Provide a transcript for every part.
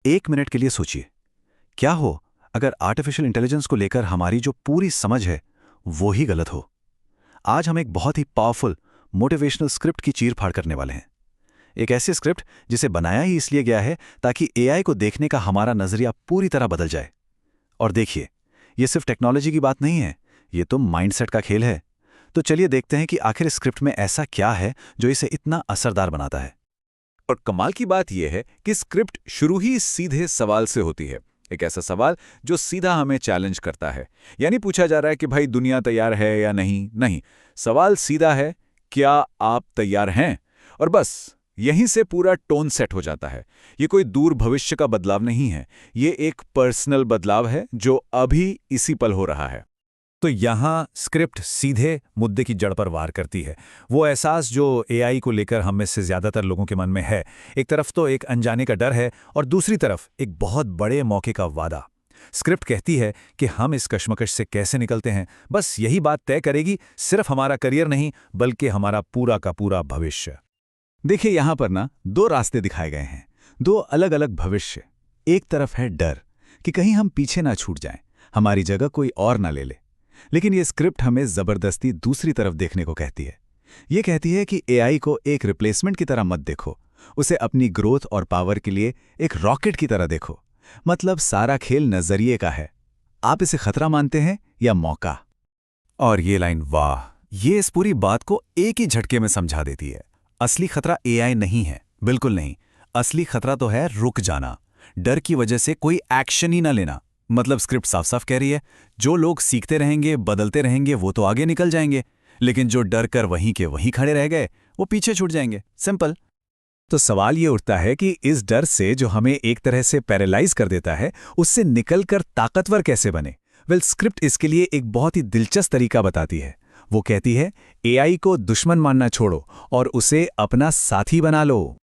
एक मिनट के लिए सोचिए, क्या हो अगर आर्टिफिशियल इंटेलिजेंस को लेकर हमारी जो पूरी समझ है वो ही गलत हो। आज हम एक बहुत ही पावरफुल मोटिवेशनल स्क्रिप्ट की चीर-फाड़ करने वाले हैं। एक ऐसी स्क्रिप्ट जिसे बनाया ही इसलिए गया है ताकि एआई को देखने का हमारा नजरिया पूरी तरह बदल जाए। और देखिए, ये सिर्फ टेक्नोलॉजी की बात नहीं है, ये तो माइंडसेट का खेल है। तो चलिए देखते हैं कि आखिर इस स्क्रिप्ट में ऐसा क्या है जो इसे इतना असरदार बनाता है। और कमाल की बात यह है कि स्क्रिप्ट शुरू ही सीधे सवाल से होती है। एक ऐसा सवाल जो सीधा हमें चैलेंज करता है। यानी पूछा जा रहा है कि भाई दुनिया तैयार है या नहीं। नहीं, सवाल सीधा है, क्या आप तैयार हैं? और बस यहीं से पूरा टोन सेट हो जाता है। ये कोई दूर भविष्य का बदलाव नहीं है, ये एक पर्सनल बदलाव है जो अभी इसी पल हो रहा है। तो यहाँ स्क्रिप्ट सीधे मुद्दे की जड़ पर वार करती है। वो एहसास जो एआई को लेकर हम में से ज़्यादातर लोगों के मन में है। एक तरफ तो एक अनजाने का डर है और दूसरी तरफ एक बहुत बड़े मौके का वादा। स्क्रिप्ट कहती है कि हम इस कश्मकश से कैसे निकलते हैं, बस यही बात तय करेगी सिर्फ हमारा करियर नहीं बल्कि हमारा पूरा का पूरा भविष्य। देखिए, यहां पर ना दो रास्ते दिखाए गए हैं, दो अलग अलग भविष्य। एक तरफ है डर कि कहीं हम पीछे ना छूट जाएं, हमारी जगह कोई और ना ले ले। लेकिन ये स्क्रिप्ट हमें जबरदस्ती दूसरी तरफ देखने को कहती है। ये कहती है कि एआई को एक रिप्लेसमेंट की तरह मत देखो, उसे अपनी ग्रोथ और पावर के लिए एक रॉकेट की तरह देखो। मतलब सारा खेल नजरिए का है। आप इसे खतरा मानते हैं या मौका? और ये लाइन, वाह, ये इस पूरी बात को एक ही झटके में समझा देती है। असली खतरा एआई नहीं है, बिल्कुल नहीं। असली खतरा तो है रुक जाना, डर की वजह से कोई एक्शन ही ना लेना। मतलब स्क्रिप्ट साफ साफ कह रही है, जो लोग सीखते रहेंगे, बदलते रहेंगे, वो तो आगे निकल जाएंगे, लेकिन जो डर कर वहीं के वहीं खड़े रह गए, वो पीछे छूट जाएंगे। सिंपल। तो सवाल ये उठता है कि इस डर से जो हमें एक तरह से पैरालाइज कर देता है, उससे निकलकर ताकतवर कैसे बने? वेल, स्क्रिप्ट इसके लिए एक बहुत ही दिलचस्प तरीका बताती है। वो कहती है, एआई को दुश्मन मानना छोड़ो और उसे अपना साथी बना लो।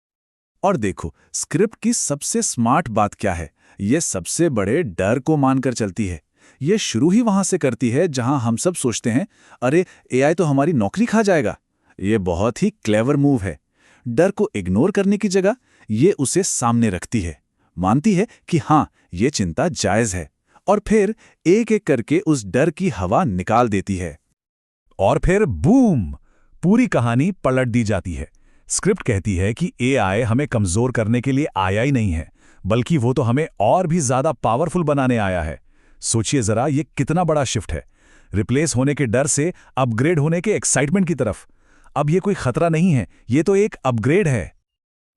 और देखो, स्क्रिप्ट की सबसे स्मार्ट बात क्या है? ये सबसे बड़े डर को मानकर चलती है। ये शुरू ही वहां से करती है जहां हम सब सोचते हैं, अरे एआई तो हमारी नौकरी खा जाएगा। ये बहुत ही क्लेवर मूव है। डर को इग्नोर करने की जगह ये उसे सामने रखती है, मानती है कि हाँ, ये चिंता जायज है, और फिर एक एक करके उस डर की हवा निकाल देती है। और फिर बूम, पूरी कहानी पलट दी जाती है। स्क्रिप्ट कहती है कि एआई हमें कमजोर करने के लिए आया ही नहीं है, बल्कि वो तो हमें और भी ज्यादा पावरफुल बनाने आया है। सोचिए जरा, ये कितना बड़ा शिफ्ट है। रिप्लेस होने के डर से अपग्रेड होने के एक्साइटमेंट की तरफ। अब ये कोई खतरा नहीं है, ये तो एक अपग्रेड है।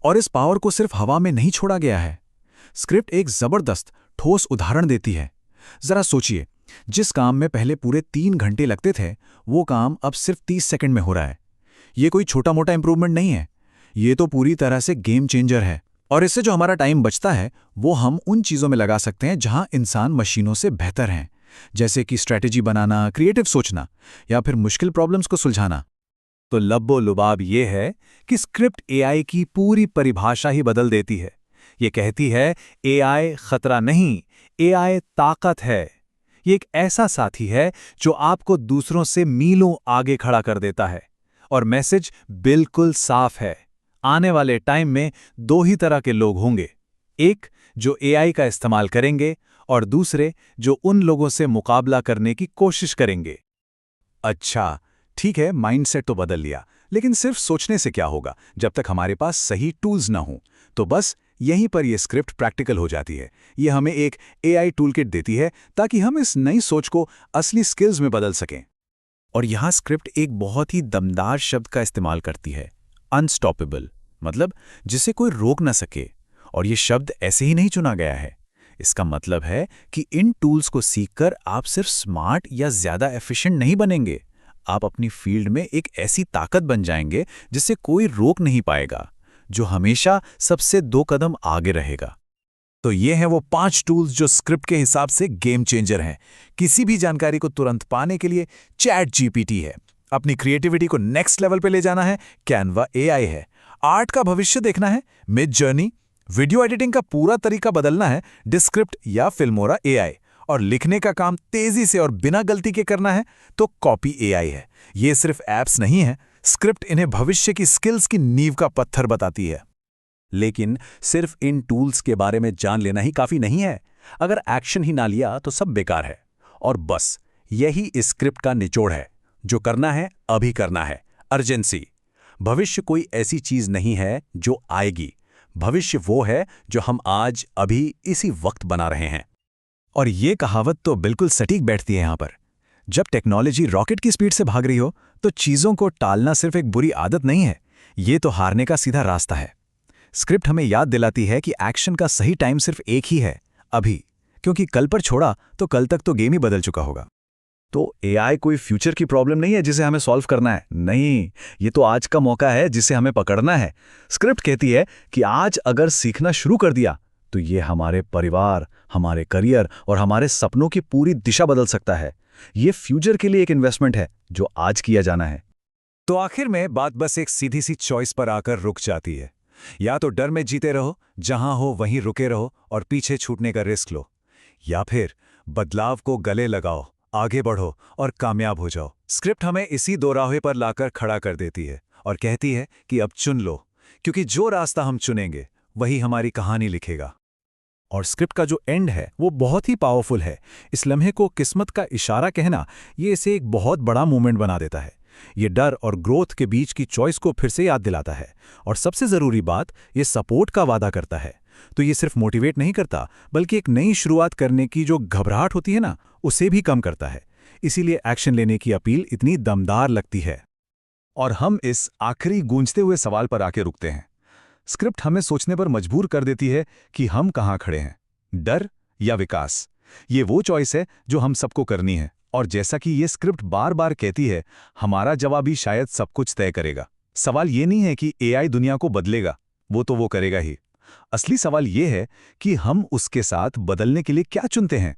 और इस पावर को सिर्फ हवा में नहीं छोड़ा गया है। स्क्रिप्ट एक जबरदस्त ठोस उदाहरण देती है। जरा सोचिए, जिस काम में पहले पूरे 3 घंटे लगते थे, वो काम अब सिर्फ 30 सेकंड में हो रहा है। ये कोई छोटा मोटा इंप्रूवमेंट नहीं है, ये तो पूरी तरह से गेम चेंजर है। और इससे जो हमारा टाइम बचता है, वो हम उन चीजों में लगा सकते हैं जहां इंसान मशीनों से बेहतर हैं, जैसे कि स्ट्रैटेजी बनाना, क्रिएटिव सोचना, या फिर मुश्किल प्रॉब्लम्स को सुलझाना। तो लब्बो लुबाब ये है कि स्क्रिप्ट एआई की पूरी परिभाषा ही बदल देती है। ये कहती है, एआई खतरा नहीं, एआई ताकत है। ये एक ऐसा साथी है जो आपको दूसरों से मीलों आगे खड़ा कर देता है। और मैसेज बिल्कुल साफ है, आने वाले टाइम में 2 ही तरह के लोग होंगे। एक जो एआई का इस्तेमाल करेंगे, और दूसरे जो उन लोगों से मुकाबला करने की कोशिश करेंगे। अच्छा, ठीक है, माइंडसेट तो बदल लिया, लेकिन सिर्फ सोचने से क्या होगा जब तक हमारे पास सही टूल्स ना हों। तो बस यहीं पर यह स्क्रिप्ट प्रैक्टिकल हो जाती है। ये हमें एक एआई टूलकिट देती है ताकि हम इस नई सोच को असली स्किल्स में बदल सकें। और यहां स्क्रिप्ट एक बहुत ही दमदार शब्द का इस्तेमाल करती है, अनस्टॉपेबल, मतलब जिसे कोई रोक ना सके। और ये शब्द ऐसे ही नहीं चुना गया है। इसका मतलब है कि इन टूल्स को सीखकर आप सिर्फ स्मार्ट या ज्यादा एफिशिएंट नहीं बनेंगे, आप अपनी फील्ड में एक ऐसी ताकत बन जाएंगे जिसे कोई रोक नहीं पाएगा, जो हमेशा सबसे 2 कदम आगे रहेगा। तो ये हैं वो 5 टूल्स जो स्क्रिप्ट के हिसाब से गेम चेंजर हैं। किसी भी जानकारी को तुरंत पाने के लिए चैट जीपीटी है। अपनी क्रिएटिविटी को नेक्स्ट लेवल पे ले जाना है, कैनवा एआई है। आर्ट का भविष्य देखना है, मिड जर्नी। वीडियो एडिटिंग का पूरा तरीका बदलना है, डिस्क्रिप्ट या फिल्मोरा एआई। और लिखने का काम तेजी से और बिना गलती के करना है, तो कॉपी एआई है। ये सिर्फ ऐप्स नहीं है, स्क्रिप्ट इन्हें भविष्य की स्किल्स की नींव का पत्थर बताती है। लेकिन सिर्फ इन टूल्स के बारे में जान लेना ही काफी नहीं है। अगर एक्शन ही ना लिया तो सब बेकार है। और बस यही इस स्क्रिप्ट का निचोड़ है। जो करना है अभी करना है। अर्जेंसी। भविष्य कोई ऐसी चीज नहीं है जो आएगी। भविष्य वो है जो हम आज अभी इसी वक्त बना रहे हैं। और ये कहावत तो बिल्कुल सटीक बैठती है यहां पर। जब टेक्नोलॉजी रॉकेट की स्पीड से भाग रही हो तो चीजों को टालना सिर्फ एक बुरी आदत नहीं है, ये तो हारने का सीधा रास्ता है। स्क्रिप्ट हमें याद दिलाती है कि एक्शन का सही टाइम सिर्फ एक ही है, अभी। क्योंकि कल पर छोड़ा तो कल तक तो गेम ही बदल चुका होगा। तो एआई कोई फ्यूचर की प्रॉब्लम नहीं है जिसे हमें सॉल्व करना है। नहीं, ये तो आज का मौका है जिसे हमें पकड़ना है। स्क्रिप्ट कहती है कि आज अगर सीखना शुरू कर दिया तो ये हमारे परिवार, हमारे करियर और हमारे सपनों की पूरी दिशा बदल सकता है। ये फ्यूचर के लिए एक इन्वेस्टमेंट है जो आज किया जाना है। तो आखिर में बात बस एक सीधी सी चॉइस पर आकर रुक जाती है। या तो डर में जीते रहो, जहां हो वहीं रुके रहो और पीछे छूटने का रिस्क लो, या फिर बदलाव को गले लगाओ, आगे बढ़ो और कामयाब हो जाओ। स्क्रिप्ट हमें इसी दोराहे पर लाकर खड़ा कर देती है और कहती है कि अब चुन लो, क्योंकि जो रास्ता हम चुनेंगे वही हमारी कहानी लिखेगा। और स्क्रिप्ट का जो एंड है वो बहुत ही पावरफुल है। इस लम्हे को किस्मत का इशारा कहना, ये इसे एक बहुत बड़ा मूवमेंट बना देता है। ये डर और ग्रोथ के बीच की चॉइस को फिर से याद दिलाता है। और सबसे ज़रूरी बात, ये सपोर्ट का वादा करता है। तो ये सिर्फ मोटिवेट नहीं करता, बल्कि एक नई शुरुआत करने की जो घबराहट होती है ना, उसे भी कम करता है। इसीलिए एक्शन लेने की अपील इतनी दमदार लगती है। और हम इस आखिरी गूंजते हुए सवाल पर आके रुकते हैं। स्क्रिप्ट हमें सोचने पर मजबूर कर देती है कि हम कहाँ खड़े हैं, डर या विकास। ये वो चॉइस है जो हम सबको करनी है। और जैसा कि ये स्क्रिप्ट बार बार कहती है, हमारा जवाब ही शायद सब कुछ तय करेगा। सवाल ये नहीं है कि एआई दुनिया को बदलेगा, वो करेगा ही। असली सवाल ये है कि हम उसके साथ बदलने के लिए क्या चुनते हैं।